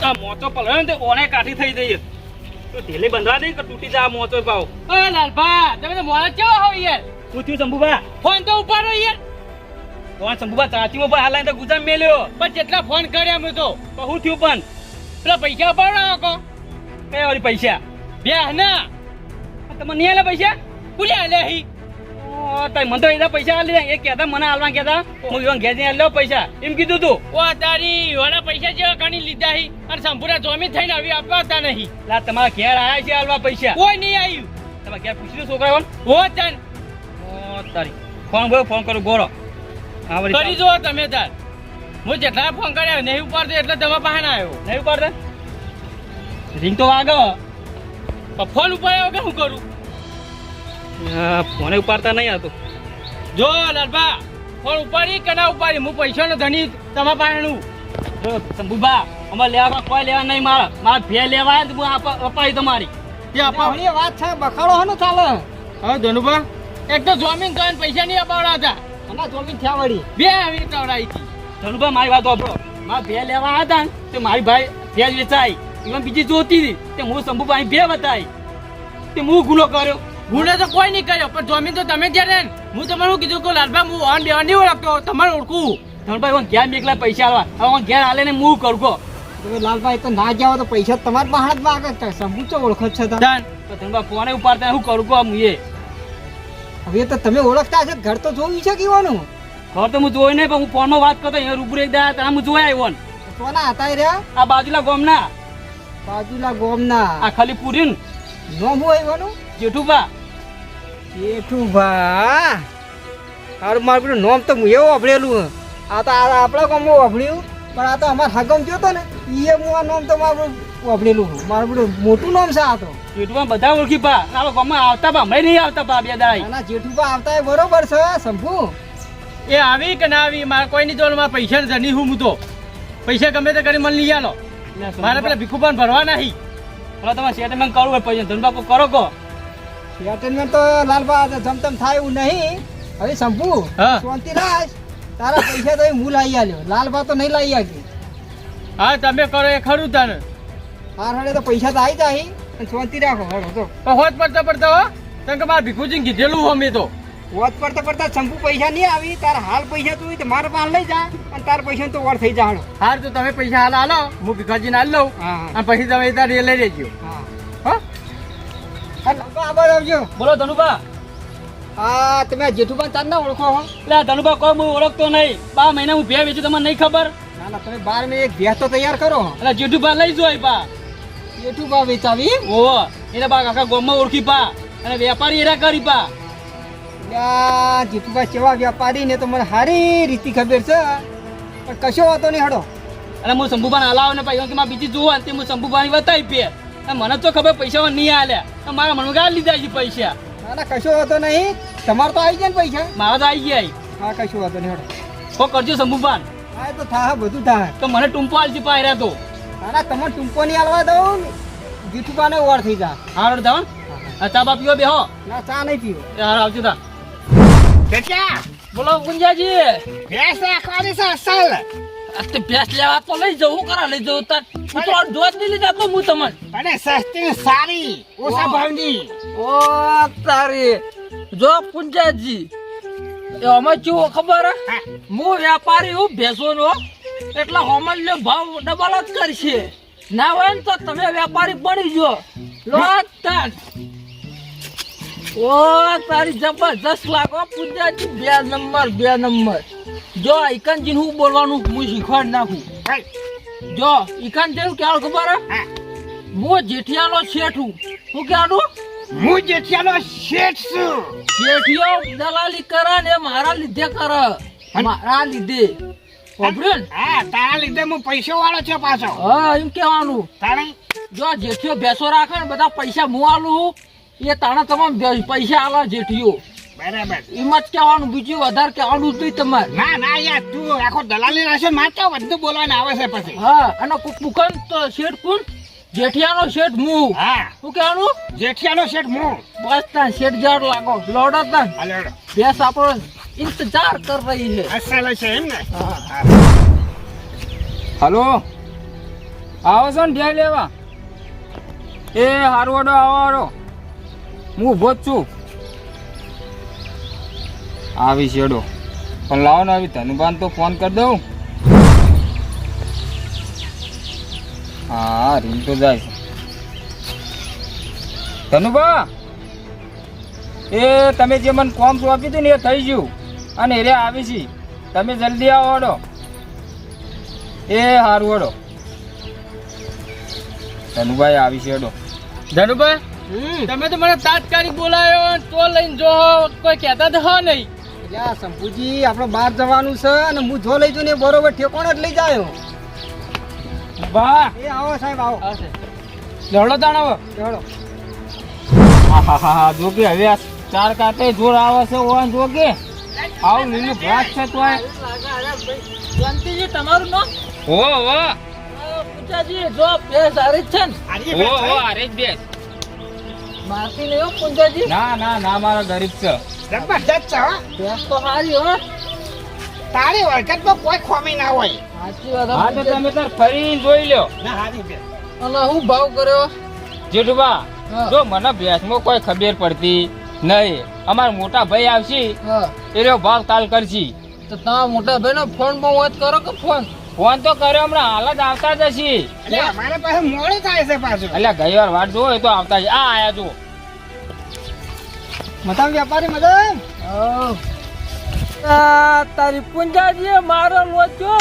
આ મોચો પલળે ને તે ઓને કાઠી થઈ જઈએ તો ઢેલે બંધવા દે કે તૂટી જા મોચો પાવ. ઓય લાલભા તમે તો મોડા કેવા હો યાર. શું થયું શંભુબા? ફોન તો ઉપાડો યાર. ફોન શંભુબા ચાચીમાં પણ હાલાય તો ગુજામ મેલ્યો. પણ જેટલા ફોન કર્યા મેં તો શું થયું પણ? પેલા પૈસા ઉપાડો કો. કયા વાળી પૈસા? બે ના તમે નહીં આલે પૈસા? કુલે આલે હી. મને તો એના પૈસા આલી એ કહેતા મને આલવા કહેતા હું ઈવન ઘેર જઈને આલ્યો પૈસા એમ કીધું તું. ઓ તારી વાળા પૈસા જેવા ગણી લીધા હી અને સંપૂર્ણ જોમી થઈને આવી આપવા હતા નહીં. લા તમારા ઘેર આયા છે આલવા પૈસા? કોઈ નહીં આવ્યું. તમારા ઘેર પૂછી લો છોકરા ઓ તન તારી ફોન કરું ગોળો કરી જો તમે તાર. હું જેટલા ફોન કર્યા નહીં ઉપાડતો એટલે તમે પાસે આવ્યો. નહીં ઉપાડતા? રિંગ તો વાગે. ફોન ઉપાડ્યા વગર શું કરું? ફોને ઉપાડતા નહીં આવતો. જો લાલભા ફોન ઉપાડી કે ના ઉપાડી હું પૈસાનો ધણી તમારા પાસેનું. જો શંભુબા અમારે લેવા કોઈ લેવા નહીં મારા ભે લેવા હું અપાવી તમારી. તે વાત છે બખાડો હનો ચાલે. હવે ધનુભા એક તો જમીન તો પૈસા નહીં અપાવડા હતા અને જમીન થયા વળી બે આવી ટવડાઈ હતી. ધનુભા મારી વાત વાપરો. મારા ભે લેવા હતા ને તે મારી ભાઈ ભેજ વેચાઈ એમાં બીજી જોતી હતી તે હું શંભુભાઈ ભે બતાવી તે હું ગુનો કર્યો. ગુને તો કોઈ નહીં કર્યો પણ જમીન તો તમે જ્યારે હું તમારે શું કીધું કે લાલભા હું ઓન દેવા નહીં ઓળખતો તમારે ઓળખું. ધનુભાઈ હું ઘેર મેકલા પૈસા આલવા હવે ઘેર હાલે ને હું કરું કહો. લાલભાઈ તો ના જાવ તો પૈસા તમારા બહાર જ માગે સમૂચો ઓળખો છે ધનુભા ફોને ઉપાડતા શું કરું કહો હું એ. હવે તો તમે ઓળખતા હશે ઘર તો જોયું છે કેવાનું? ઘર તો હું જોઈ નહીં પણ હું ફોનમાં વાત કરતો અહીંયા રૂબરૂ એક દા ત્યાં હું જોયા આવ્યો ને. કોના હતા એ રહ્યા? આ બાજુલા ગામના. બાજુલા ગામના આ ખાલી પૂરી ને નોમ હોય એવાનું? જેઠુભા. જેઠુભા તારું મારું પેલું નોમ તો હું એવું વાપરેલું. આ તો આપણા ગામમાં વાપર્યું પણ આ તો અમારા હાગમ થયો હતો ને એ હું આ નોમ તો મારું વાપરેલું. મારું પેલું મોટું નોમ છે આ તો. જેઠુભા બધા ઓળખી પા આ ગામમાં આવતા પા હમણાં નહીં આવતા પા બે દાઈ. આના જેઠુભા આવતા એ બરોબર છે શંભુ. એ આવી કે ના આવી મારે કોઈ નહીં જોવાનું. મારા પૈસા ધણી હું તો પૈસા ગમે તે કરી મને લઈ આલો. મારે પેલા ભીખુભાઈ ભરવા નહીં. તમારે સેટલમેન્ટ કરવું હોય પૈસા ધનબાપુ કરો કહો. સેટલમેન્ટ તો લાલભા જમતમ થાય એવું નહીં. હવે શંભુ શાંતિ રાખ. તારા પૈસા તો હું લાવી આલ્યો. લાલભા તો નહીં લાવી આલી. હા તમે કરો એ ખરું તને. હાર હડે તો પૈસા તો આવી જાય અને શાંતિ રાખો. હડો તો હોત પડતા હો તને કે મારા ભીખુજીને કીધેલું અમે તો વોચ પડતા શંભુ પૈસા નહીં આવી. તારા હાલ પૈસા તું તો મારા પાસે લઈ જા અને તારા પૈસા તો વર થઈ જા. હડો હાર તો તમે પૈસા હાલ આલો હું ભીખાજીને હાલ લઉં અને પછી તમે તાર એ લઈ લેજો. હા આભાર આવજો. બોલો ધનુભા. હા તમે જેઠુબા તાર ના ઓળખો હો? એટલે ધનુભા કોઈ હું ઓળખતો નહીં. 12 મહિના હું ભે વેચું તમને નહીં ખબર? ના ના તમે 12 ને એક ભેંસ તો તૈયાર કરો. એટલે જેઠુભા લઈ જોય પા. જેઠુબા વેચાવી? ઓહો એને બા આખા ગામમાં ઓળખી પા અને વેપારી એરા કરી પા. જેઠુબા કેવા વેપારી ને તો મને સારી રીતે ખબર છે પણ કશો વાતો નહીં. હડો અને હું શંભુભાને હલાવ ને ભાઈ કે બીજી જોવા તે હું શંભુભાની બતાવી પે મને તો ખબર પૈસા નહીં આલ્યા મારા મનમાં ગાળ લીધા છે પૈસા. ના ના કશો વાતો નહીં. તમારે તો આવી જાય ને પૈસા? મારા તો આવી ગયા. હા કશો વાતો નહીં. હડો હો કરજો શંભુભાન. હા તો થાય બધું થાય. તો મને ટૂંપો આલજી પાયરા તો. ના ના તમે ટૂંપો નહીં આલવા દઉં. જેઠુબાને વાર થઈ જા. હારો જાવ ચા બા પીવો બેહો. ના ચા નહીં પીવો. હારો આવજો તા. બેટા બોલો ગુંજાજી. ભેંસ રાખવાની છે અસલ. તે ભેંસ લેવા તો લઈ જવું કરા લઈ જવું તાર હું તો જોત નહીં લીધા તો હું તમને. અને સસ્તી સારી ઓછા ભાવની. ઓ તારી જો પુંજાજી એ અમે કેવો ખબર હું વેપારી હું ભેંસોનો એટલે અમલ્ય ભાવ ડબલ જ કરશે. ના હોય ને તો તમે વેપારી પડી જો લો તાર. ઓ તારી જબરજસ્ત લાગો પુંજાજી. 2 નંબર જો ઈકાનજી હું બોલવાનું હું શીખવાડ નાખું. જો ઈકાનજી ક્યાં ખબર હું જેઠિયાનો શેઠ હું. શું કહેવાનું? હું જેઠિયાનો શેઠ છું. જેઠિયો દલાલી કરે ને મારા લીધે કરે. મારા લીધે હા તારા લીધે હું પૈસો વાળો છે પાછો. હા એમ કેવાનું. તારે જો જેઠિયો ભેંસો રાખે ને બધા પૈસા હું આલું એ તાણા તમામ પૈસા આલા જેઠિયો. બરાબર એમ જ કહેવાનું. બીજું વધારે કહેવાનું જ નહીં તમારે. ના ના યાર તું આખો દલાલી રાશે મારતો બધું બોલવાનું આવે છે પછી. હા અને કુકન તો શેઠ કોણ? જેઠિયાનો શેઠ હું. હા શું કહેવાનું? જેઠિયાનો શેઠ હું. બસ તા શેઠ જાર લાગો લોડો તા. હાલો ભેંસ આપણો इंतजार कर रही है. અસલ છે એમ ને? હલો આવો છો ને ઢેર લેવા એ હારવાડો આવો હું ઊભો જ છું આવી છેડો પણ લાવો ને આવી ધનુભાન તો ફોન કરી દઉં હા રીંગ તો જાય છે ધનુભા એ તમે જે મને કોમ સોંપ્યું હતું ને એ થઈ ગયું અને રે આવી છે તમે જલ્દી આવો હડો એ હારું હડો ધનુભાઈ આવી છે હડો ધનુભાઈ તમે તો મને તાત્કાલિક બોલાયો તો લઈને જો કોઈ કહેતા તો હા નહીં એટલે શંભુજી આપણે બહાર જવાનું છે અને હું જો લઈ જઉં ને બરોબર ઠેકોણ જ લઈ જાય વાહ એ આવો સાહેબ આવો લડો તાણ આવો ચલો હા જો કે હવે આ ચાર કાંટે જોર આવે છે ઓન જો કે આવું લીલું ઘાસ છે તોય શાંતિજી તમારું નામ હો હો પૂંજાજી જો બે સારી જ છે ને હો હો અરે બેસ મારતી નહીં હો પૂંજાજી ના ના ના મારા ગરીબ છે જબરદસ્ત છે હો ભેંસ તો સારી હો તારી વરકતમાં કોઈ ખોમી ના હોય સાચી વાત હા તો તમે તાર ફરી જોઈ લ્યો ના હારી બે અને હું ભાવ કર્યો જેઠુબા હા. જો મને ભેંસમાં કોઈ ખબર પડતી નહીં અમારા મોટા ભાઈ આવશે હા એનો ભાવ તાલ કરશી તો તમારા મોટા ભાઈ નો ફોન માં વાત કરો કે ફોન ફોન તો કર્યો હમણાં હાલ જ આવતા જ હશી એટલે અમારે પાસે મોડું થાય છે પાછું એટલે ગઈ વાર વાટ જોવો એ તો આવતા જ આ આયા જો મતામ વેપારી મદમ તારી પૂંજાજી મારો લોચો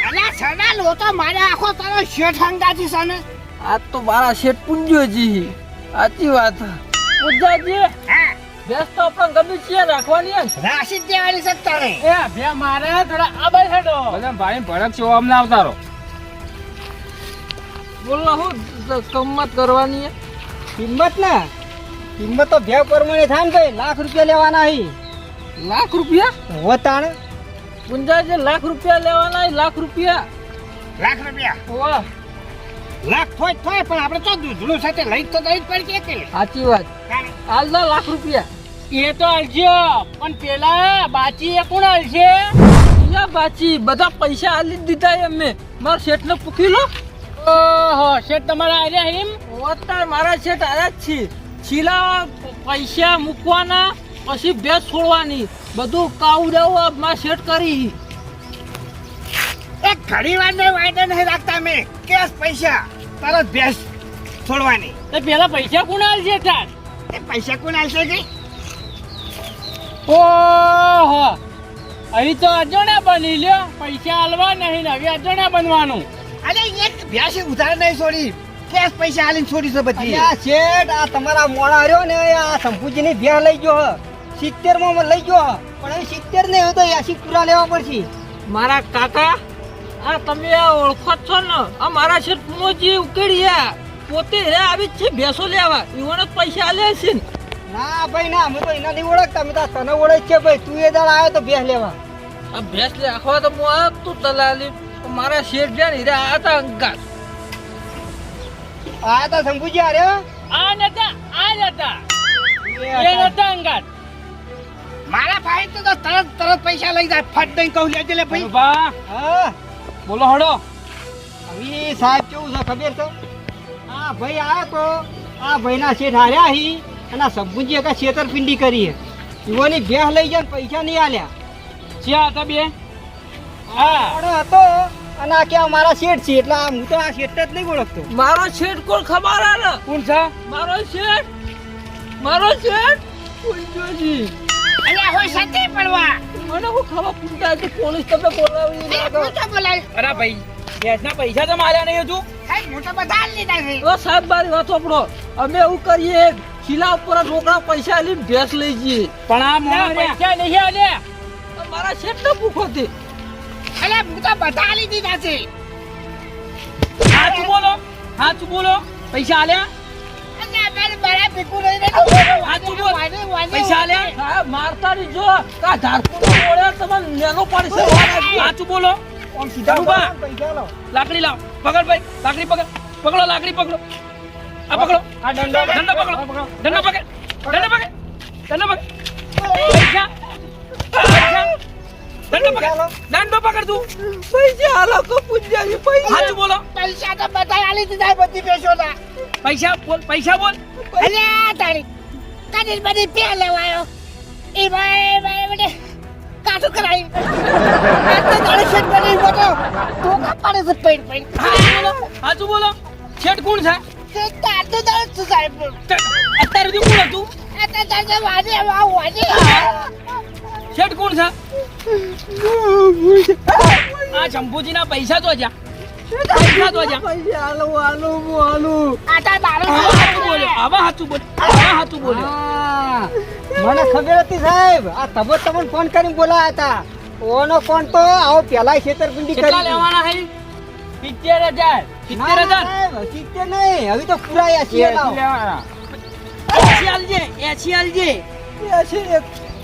અલા સડા લોતો મારે આખો તારો શેઠ હંગાતી છે ને આ તો મારા શેઠ પૂંજોજી સાચી વાત પૂંજાજી હા ભેંસ તો આપણે ગમે છે રાખવાની હે ને? રાશિદ દેવાની છે તારે એ ભે મારે થોડા આબાઈ હેડો બધા ભાઈ ભડક છો અમને આવતારો બોલો હું કિંમત કરવાની હે? કિંમત ને કિંમત તો ભેવ પરમાણે થાય ને ભાઈ લાખ રૂપિયા લેવાના હી લાખ રૂપિયા વતાણ પૂંજાજી લાખ રૂપિયા લેવાના હે, લાખ રૂપિયા લાખ રૂપિયા વાહ લાખ થોય પણ આપણે તો દૂધનું સાથે લઈ તો દઈ જ પડી કે સાચી વાત હાલ ના લાખ રૂપિયા એ તો આલજો પણ પેલા બાચી એ કોણ આલશે યા બાચી બધા પૈસા આલી જ દીધા એમ મેં મારા શેઠ ને પૂછી લો ઓહો શેઠ તમારા આર્યા હિમ અત્યારે મારા શેઠ આવ્યા જ છે છીલા પૈસા મૂકવાના પછી ભેંસ છોડવાની બધું કાવડાવવા મારા શેઠ કરી એક ઘડી વાર ને વાયદા નહીં રાખતા મેં કેશ પૈસા તરત ભેંસ છોડવાની તો પેલા પૈસા કોણ આલશે તાર એ પૈસા કોણ આવશે કે ઓહો અહીં તો અજોણા બની લ્યો પૈસા આલવા નહીં ને હવે અજોણા બનવાનું અરે એક ભેંસ ઉધાર નહીં છોડી કેશ પૈસા આલીને છોડી છે બધી આ શેઠ આ તમારા મોણા રહ્યો ને આ શંભુજીની ભેંસ લઈ ગયો 70 માં લઈ ગયો પણ હવે 70 ને હવે તો 80 પૂરા લેવા પડશે મારા કાકા આ તમે આ ઓળખો જ છો ને આ મારા શેઠ પૂંજી ઉકેડ્યા પોતે રે આવી જ છે ભેંસો લેવા ઈવોને પૈસા આલે છે ને ના ભાઈ ના અમે તો એના નહીં ઓળખતા અમે તો તને ઓળખ છે ભાઈ તું એ દાડ આવ્યો તો ભેંસ લેવા આ ભેંસ રાખવા તો હું આ તું દલાલી મારા શેઠ છે ને હીરા આ હતા અંગાત આ તો શંભુજી આર્યો આ નતા એ નતા અંગાત મારા ભાઈ તો તરત પૈસા લઈ જાય ફટ દઈ કહું લેજે લે ભાઈ બા હા બોલો હડો હવે સાહેબ કેવું છે ખબર છે આ ભાઈ આવ્યો તો આ ભાઈના શેઠ હાર્યા હી અને આ શંભુજી એક છેતરપિંડી કરી હે ઈવોની ભેંસ લઈ જાય ને પૈસા નહીં આલ્યા ક્યાં હતા બે હા પણ હતો અને આ કે મારા શેઠ છે એટલે હું તો આ શેઠ જ નહીં ઓળખતો મારો શેઠ કોણ ખબર હે ને કોણ છે મારો શેઠ પૂંજોજી અલ્યા હોય સતી પડવા મને હું ખબર પૂછતા કે પોલીસ તમે બોલાવી મોટા બોલાય અરે ભાઈ ભેંસના પૈસા તો માર્યા નહીં હજુ સાહેબ મોટા બધા લીધા છે ઓ સાહેબ મારી વાત સાંભળો અમે એવું કરીએ શીલા ઉપર જ રોકડા પૈસા લઈને ભેંસ લઈ જઈએ પણ આ મોણા પૈસા નહીં આલ્યા મારા શેઠ ને ભૂખો તે અલ્યા હું તો બધા લીધી છે સાચું બોલો પૈસા આલ્યા અલ્યા મેરે બરા ભીખું નહીં સાચું બોલ પૈસા આલ્યા સાહેબ મારતા નહીં જો કા ધારપુર ઓળે તમને નેનો પડશે સાચું બોલો ઓમ સીધા ધનુભા. પૈસા લો લાકડી લાવ પકડ ભાઈ લાકડી પકડો લાકડી પકડો આ પકડો આ દંડો દંડો પકડો દંડો પકડ પૈસા દંડો પકડ દંડો પકડ કર તું પૈસા હાલો કો પૂંજાજી પૈસા સાચું બોલો પૈસા તો બધા આલી દીધા બધી પેશોના પૈસા બોલ અલ્યા તારી કાજલ બધી પે લેવાયો એ ભાઈ બેટે કાટો કરાઈ આ તો તારી શેઠ બની બોલો તો કા પાડે છે પેડ સાચું બોલો શેઠ કોણ છે તે તાતો તાર તું સાહેબ અત્યારે તું કોણ હતું આ તાર વાજે વાજે શેઠ કોણ છે આ શંભુજીના પૈસા તો જા પૈસા તો જા આ તાર બારો સાચું બોલ્યો મને ખબર હતી સાહેબ આ તબો તમને ફોન કરીને બોલાયા હતા ઓનો ફોન તો આવો પેલા છેતરપિંડી કરી કેટલા લેવાના હે 70000 70 નહીં હવે તો પુરાયા છે લેવાના 80 આલજે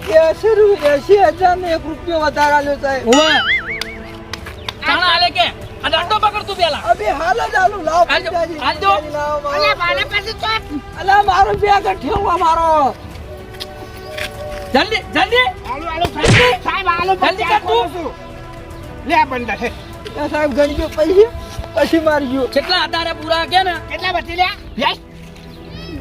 80,000 ને 1 રૂપિયો વધારે આલ્યો સાહેબ ઓય કાણા આલે કે આ દંડો પકડ તું પેલા અબે હાલ જ આલુ લાવ હાલજો અલ્યા મારા પાસે ચોક અલા મારો બેગ ઠેવવા મારો જલ્દી આલો સાહેબ આલો જલ્દી કર તું લે બંધ હે સાહેબ ગણજો પૈસા પછી મારજો કેટલા આધારે પૂરા કે ને કેટલા બચી લ્યા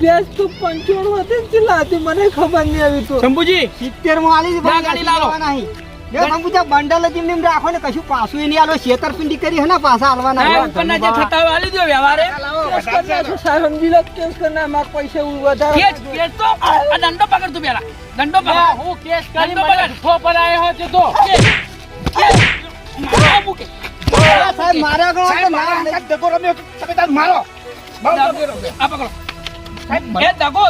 ગેસ તો 95 હતી કેટલા હતી મને ખબર નહીં આવી તો શંભુજી 70 માં આલી જા ગાડી લાવો. નહીં જો સંબુજા બંડલ જ એમને એમ રાખો ને કશું પાછું એની આલો છેતરપિંડી કરી હે ને પાછા આલવાના આ ઉપરના જે થતા હોય આલી દો વ્યવહારે સાહેબ સમજી લો કેસ કરના માર પૈસા વધારે કેસ તો આ દંડો પકડ તું પેલા દંડો પકડ હું કેસ કરી મને ઠો પર આયો હો તે તો મારા મુકે સાહેબ મારા ગણો તો ના દગો રમ્યો તમે તાર મારો આ પકડો એ દગો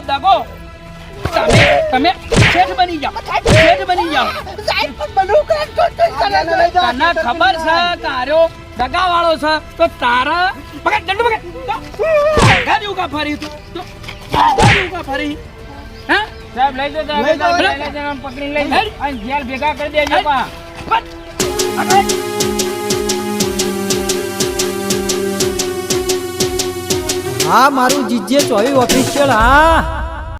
તમે શેઠ બની જાઓ સાહેબ પણ બનવું કરે તો તને ખબર છે તારો દગા વાળો છે તો તારા પકડ દંડો પકડ ગાડી ઉકા ફરી તું ગાડી ઉકા ફરી હા સાહેબ લઈ જો લઈ જાઓ. પકડી લઈ જાઓ. અને જેલ ભેગા કરી દેજો પા હા મારું જીજે ચોવી ઓફિશિયલ હા